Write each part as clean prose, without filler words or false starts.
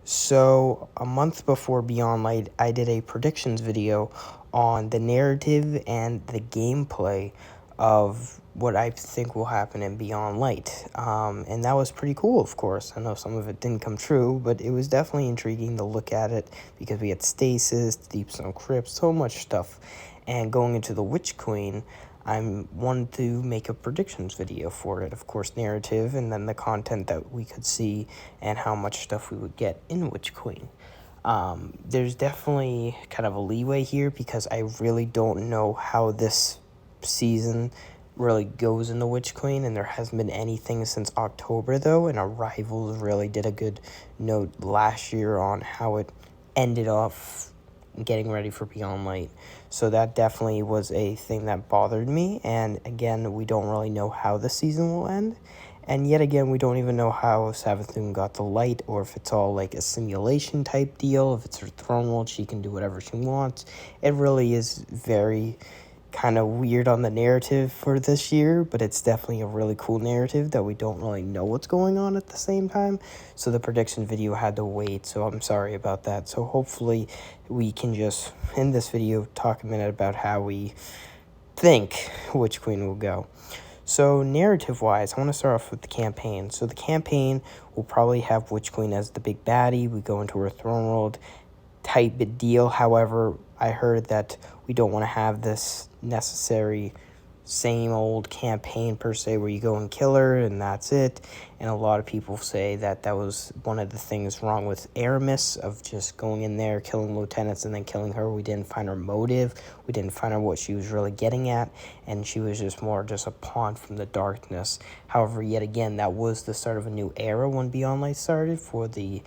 So, a month before Beyond Light, I did a predictions video on the narrative and the gameplay of what I think will happen in Beyond Light. And that was pretty cool, of course. I know some of it didn't come true, but it was definitely intriguing to look at it because we had Stasis, Deep Snow Crypt, so much stuff. And going into the Witch Queen, I wanted to make a predictions video for it. Of course, narrative, and then the content that we could see and how much stuff we would get in Witch Queen. There's definitely kind of a leeway here because I really don't know how this season really goes in the Witch Queen, and there hasn't been anything since October, though, and our Rivals really did a good note last year on how it ended off getting ready for Beyond Light. So that definitely was a thing that bothered me, and again, we don't really know how the season will end. And yet again, we don't even know how Savathun got the light, or if it's all like a simulation type deal, if it's her throne world, she can do whatever she wants. It really is very kind of weird on the narrative for this year, but it's definitely a really cool narrative that we don't really know what's going on at the same time. So the prediction video had to wait, so I'm sorry about that. So hopefully we can just, in this video, talk a minute about how we think Witch Queen will go. So narrative-wise, I want to start off with the campaign. So the campaign will probably have Witch Queen as the big baddie. We go into her throne world type deal. However, I heard that we don't want to have this necessary same old campaign per se where you go and kill her and that's it. And a lot of people say that that was one of the things wrong with Aramis, of just going in there, killing lieutenants and then killing her. We didn't find her motive. We didn't find out what she was really getting at, and she was just more just a pawn from the darkness. However, yet again, that was the start of a new era when Beyond Light started for the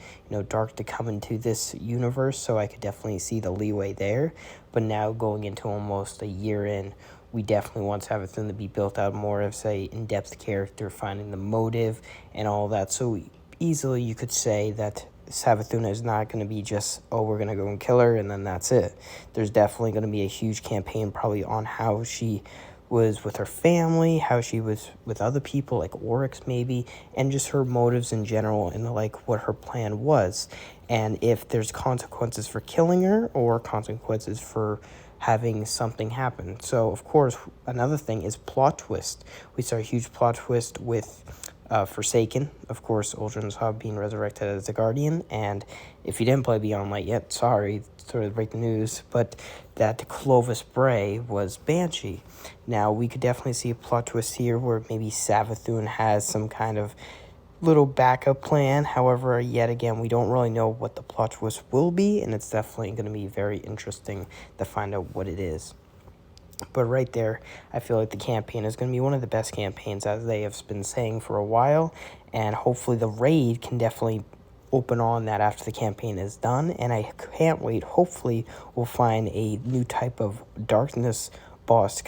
dark to come into this universe, so I could definitely see the leeway there. But now going into almost a year in, we definitely want Savathun to be built out more of, say, in-depth character, finding the motive and all that. So easily you could say that Savathun is not going to be just, oh, we're going to go and kill her and then that's it. There's definitely going to be a huge campaign probably on how she was with her family, how she was with other people like Oryx maybe, and just her motives in general and like what her plan was. And if there's consequences for killing her or consequences for having something happen. So, of course, another thing is plot twist. We saw a huge plot twist with Forsaken, of course, Uldren's Hub being resurrected as the Guardian, and if you didn't play Beyond Light yet, sorry, sort of breaking news, but that Clovis Bray was Banshee. Now, we could definitely see a plot twist here where maybe Savathun has some kind of little backup plan. However, yet again, we don't really know what the plot twist will be, and it's definitely going to be very interesting to find out what it is. But right there, I feel like the campaign is going to be one of the best campaigns, as they have been saying for a while, and hopefully the raid can definitely open on that after the campaign is done, and I can't wait. Hopefully we'll find a new type of darkness boss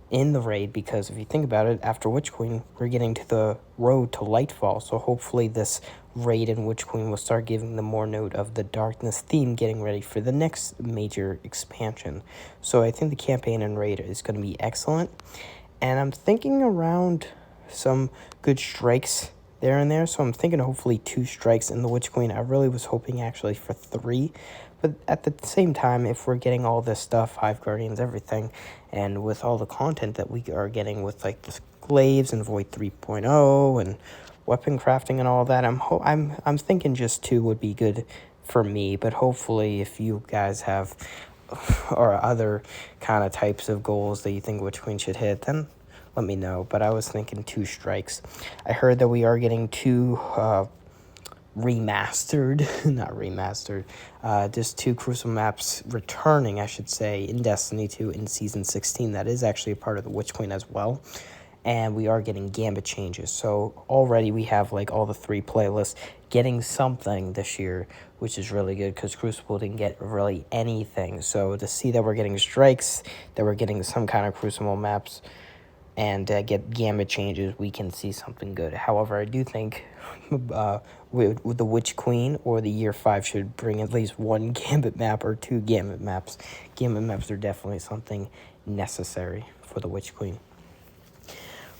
in the raid, because if you think about it, after Witch Queen, we're getting to the road to Lightfall, so hopefully this raid in Witch Queen will start giving them more note of the darkness theme, getting ready for the next major expansion. So I think the campaign and raid is going to be excellent, and I'm thinking around some good strikes there and there, so I'm thinking hopefully 2 strikes in the Witch Queen. I really was hoping actually for 3, but at the same time, if we're getting all this stuff, Hive Guardians, everything, and with all the content that we are getting with like the glaives and Void 3.0 and weapon crafting and all that, I'm thinking just 2 would be good for me. But hopefully, if you guys have or other kind of types of goals that you think Witch Queen should hit, then let me know. But I was thinking 2 strikes. I heard that we are getting 2 remastered, not remastered, just 2 Crucible maps returning, I should say, in Destiny 2 in Season 16. That is actually a part of the Witch Queen as well. And we are getting Gambit changes. So already we have like all the 3 playlists getting something this year, which is really good because Crucible didn't get really anything. So to see that we're getting strikes, that we're getting some kind of Crucible maps, and get Gambit changes, we can see something good. However, I do think with the Witch Queen or the Year 5 should bring at least 1 Gambit map or 2 Gambit maps. Gambit maps are definitely something necessary for the Witch Queen.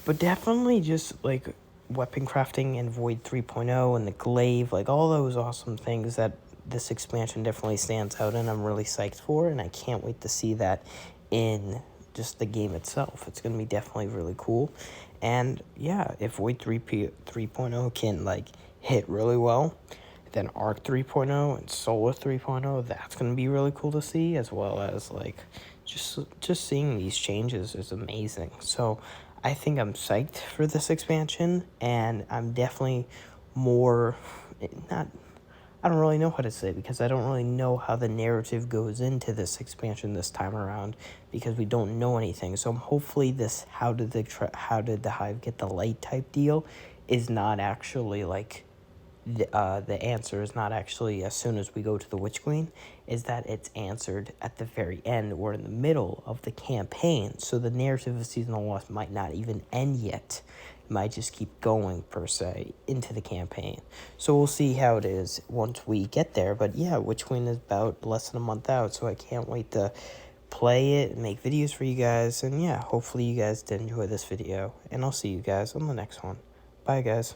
But definitely just like weapon crafting in Void 3.0 and the glaive, like all those awesome things that this expansion definitely stands out, and I'm really psyched for, and I can't wait to see that in just the game itself. It's going to be definitely really cool. And yeah, if Void 3.0 can like hit really well, then Arc 3.0 and Solar 3.0, that's going to be really cool to see, as well as like just seeing these changes is amazing. So I think I'm psyched for this expansion, and I'm definitely more not, I don't really know how to say, because I don't really know how the narrative goes into this expansion this time around, because we don't know anything. So hopefully this how did the hive get the light type deal is not actually like the answer is not actually as soon as we go to the Witch Queen, is that it's answered at the very end or in the middle of the campaign. So the narrative of Season of the Lost might not even end yet. It might just keep going, per se, into the campaign. So we'll see how it is once we get there. But yeah, Witch Queen is about less than a month out, so I can't wait to play it and make videos for you guys. And yeah, hopefully you guys did enjoy this video, and I'll see you guys on the next one. Bye, guys.